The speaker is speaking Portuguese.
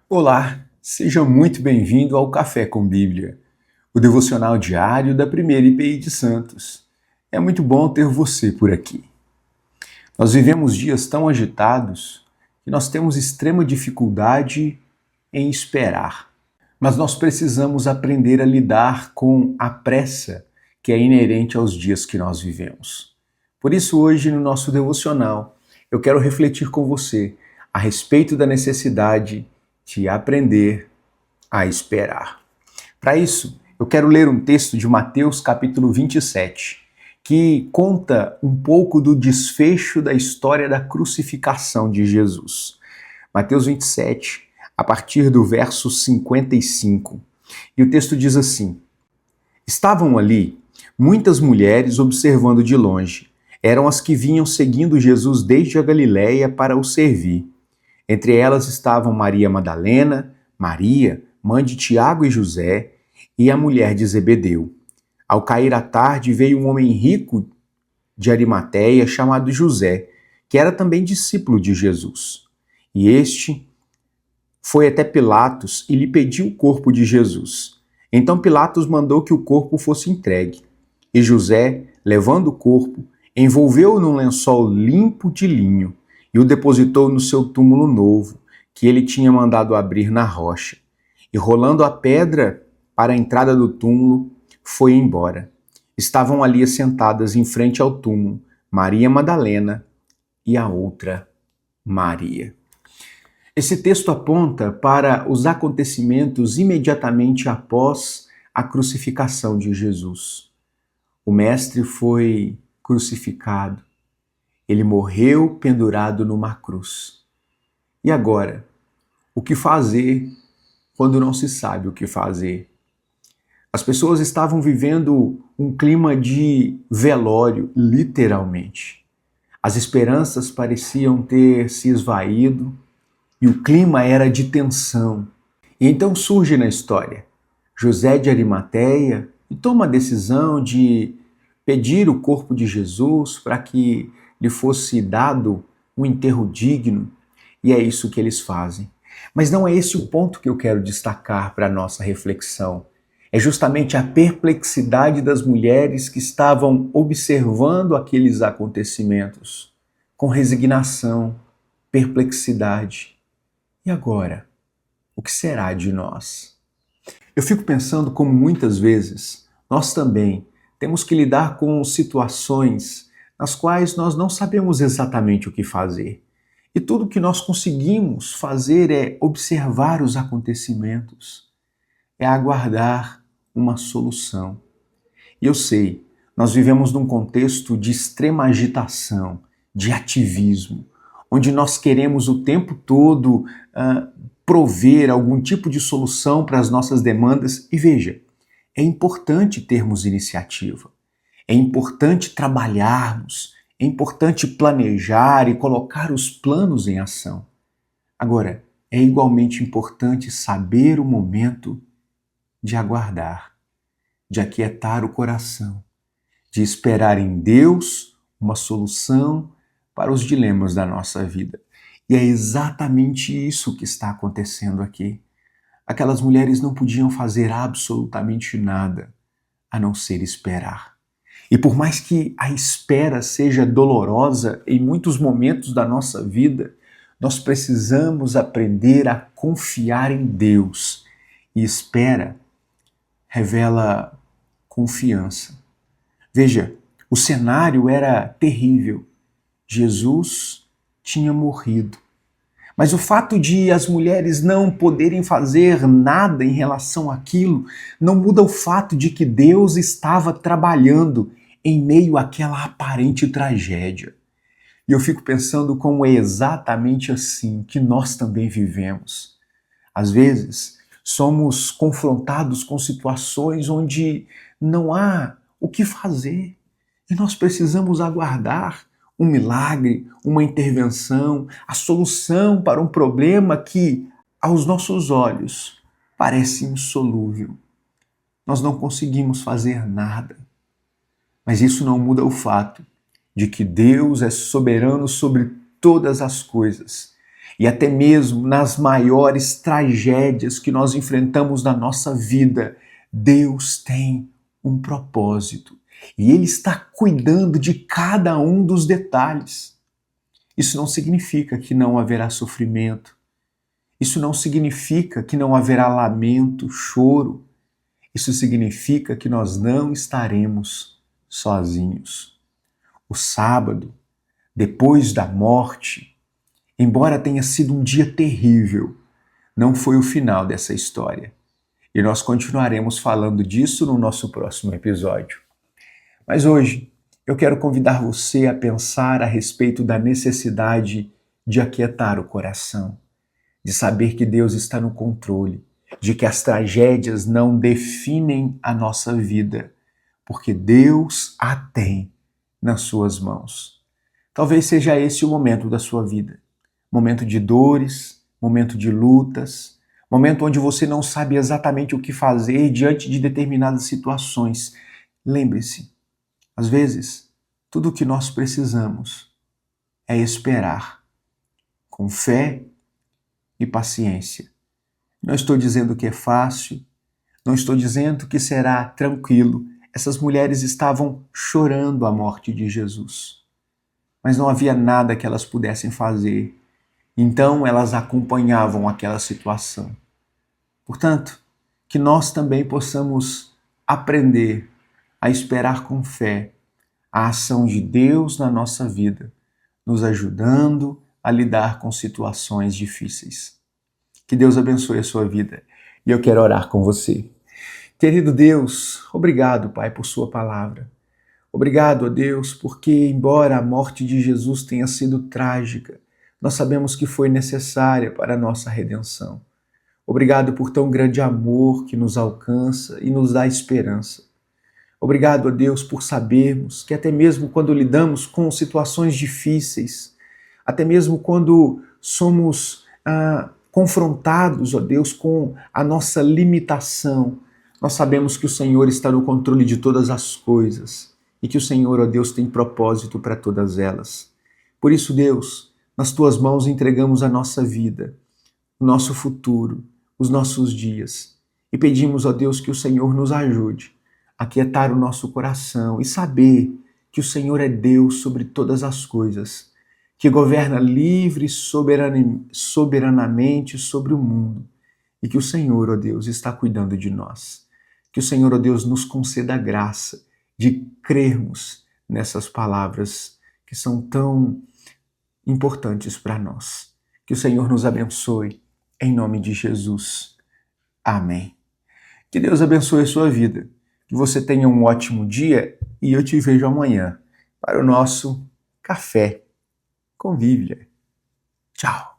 Olá, seja muito bem-vindo ao Café com Bíblia, o devocional diário da Primeira IPI de Santos. É muito bom ter você por aqui. Nós vivemos dias tão agitados que nós temos extrema dificuldade em esperar. Mas nós precisamos aprender a lidar com a pressa que é inerente aos dias que nós vivemos. Por isso, hoje, no nosso devocional, eu quero refletir com você a respeito da necessidade de aprender a esperar. Para isso, eu quero ler um texto de Mateus capítulo 27, que conta um pouco do desfecho da história da crucificação de Jesus. Mateus 27, a partir do verso 55. E o texto diz assim: Estavam ali muitas mulheres observando de longe. Eram as que vinham seguindo Jesus desde a Galiléia para o servir. Entre elas estavam Maria Madalena, Maria, mãe de Tiago e José, e a mulher de Zebedeu. Ao cair a tarde, veio um homem rico de Arimateia chamado José, que era também discípulo de Jesus. E este foi até Pilatos e lhe pediu o corpo de Jesus. Então Pilatos mandou que o corpo fosse entregue. E José, levando o corpo, envolveu-o num lençol limpo de linho e o depositou no seu túmulo novo, que ele tinha mandado abrir na rocha. E rolando a pedra para a entrada do túmulo, foi embora. Estavam ali assentadas em frente ao túmulo Maria Madalena e a outra Maria. Esse texto aponta para os acontecimentos imediatamente após a crucificação de Jesus. O Mestre foi crucificado. Ele morreu pendurado numa cruz. E agora? O que fazer quando não se sabe o que fazer? As pessoas estavam vivendo um clima de velório, literalmente. As esperanças pareciam ter se esvaído e o clima era de tensão. E então surge na história José de Arimateia e toma a decisão de pedir o corpo de Jesus para que lhe fosse dado um enterro digno, e é isso que eles fazem. Mas não é esse o ponto que eu quero destacar para a nossa reflexão. É justamente a perplexidade das mulheres que estavam observando aqueles acontecimentos, com resignação, perplexidade. E agora? O que será de nós? Eu fico pensando como muitas vezes nós também temos que lidar com situações nas quais nós não sabemos exatamente o que fazer. E tudo que nós conseguimos fazer é observar os acontecimentos, é aguardar uma solução. E eu sei, nós vivemos num contexto de extrema agitação, de ativismo, onde nós queremos o tempo todo prover algum tipo de solução para as nossas demandas. E veja, é importante termos iniciativa, é importante trabalharmos, é importante planejar e colocar os planos em ação. Agora, é igualmente importante saber o momento de aguardar, de aquietar o coração, de esperar em Deus uma solução para os dilemas da nossa vida. E é exatamente isso que está acontecendo aqui. Aquelas mulheres não podiam fazer absolutamente nada a não ser esperar. E por mais que a espera seja dolorosa em muitos momentos da nossa vida, nós precisamos aprender a confiar em Deus. E espera revela confiança. Veja, o cenário era terrível. Jesus tinha morrido. Mas o fato de as mulheres não poderem fazer nada em relação àquilo não muda o fato de que Deus estava trabalhando em meio àquela aparente tragédia. E eu fico pensando como é exatamente assim que nós também vivemos. Às vezes, somos confrontados com situações onde não há o que fazer e nós precisamos aguardar um milagre, uma intervenção, a solução para um problema que, aos nossos olhos, parece insolúvel. Nós não conseguimos fazer nada. Mas isso não muda o fato de que Deus é soberano sobre todas as coisas E até mesmo nas maiores tragédias que nós enfrentamos na nossa vida, Deus tem um propósito. E Ele está cuidando de cada um dos detalhes. Isso não significa que não haverá sofrimento. Isso não significa que não haverá lamento, choro. Isso significa que nós não estaremos sozinhos. O sábado, depois da morte, embora tenha sido um dia terrível, não foi o final dessa história. E nós continuaremos falando disso no nosso próximo episódio. Mas hoje eu quero convidar você a pensar a respeito da necessidade de aquietar o coração, de saber que Deus está no controle, de que as tragédias não definem a nossa vida, porque Deus a tem nas suas mãos. Talvez seja esse o momento da sua vida. Momento de dores, momento de lutas, momento onde você não sabe exatamente o que fazer diante de determinadas situações. Lembre-se, às vezes, tudo o que nós precisamos é esperar, com fé e paciência. Não estou dizendo que é fácil, não estou dizendo que será tranquilo. Essas mulheres estavam chorando a morte de Jesus, mas não havia nada que elas pudessem fazer. Então elas acompanhavam aquela situação. Portanto, que nós também possamos aprender a esperar com fé a ação de Deus na nossa vida, nos ajudando a lidar com situações difíceis. Que Deus abençoe a sua vida e eu quero orar com você. Querido Deus, obrigado, Pai, por sua palavra. Obrigado, ó Deus, porque embora a morte de Jesus tenha sido trágica, nós sabemos que foi necessária para a nossa redenção. Obrigado por tão grande amor que nos alcança e nos dá esperança. Obrigado, ó Deus, por sabermos que até mesmo quando lidamos com situações difíceis, até mesmo quando somos confrontados, ó Deus, com a nossa limitação, nós sabemos que o Senhor está no controle de todas as coisas e que o Senhor, ó Deus, tem propósito para todas elas. Por isso, Deus, nas tuas mãos entregamos a nossa vida, o nosso futuro, os nossos dias. E pedimos, ó Deus, que o Senhor nos ajude a aquietar o nosso coração e saber que o Senhor é Deus sobre todas as coisas, que governa livre e soberanamente sobre o mundo e que o Senhor, ó Deus, está cuidando de nós. Que o Senhor, ó Deus, nos conceda a graça de crermos nessas palavras que são tão importantes para nós. Que o Senhor nos abençoe, em nome de Jesus. Amém. Que Deus abençoe a sua vida, que você tenha um ótimo dia e eu te vejo amanhã para o nosso Café com Bíblia. Tchau.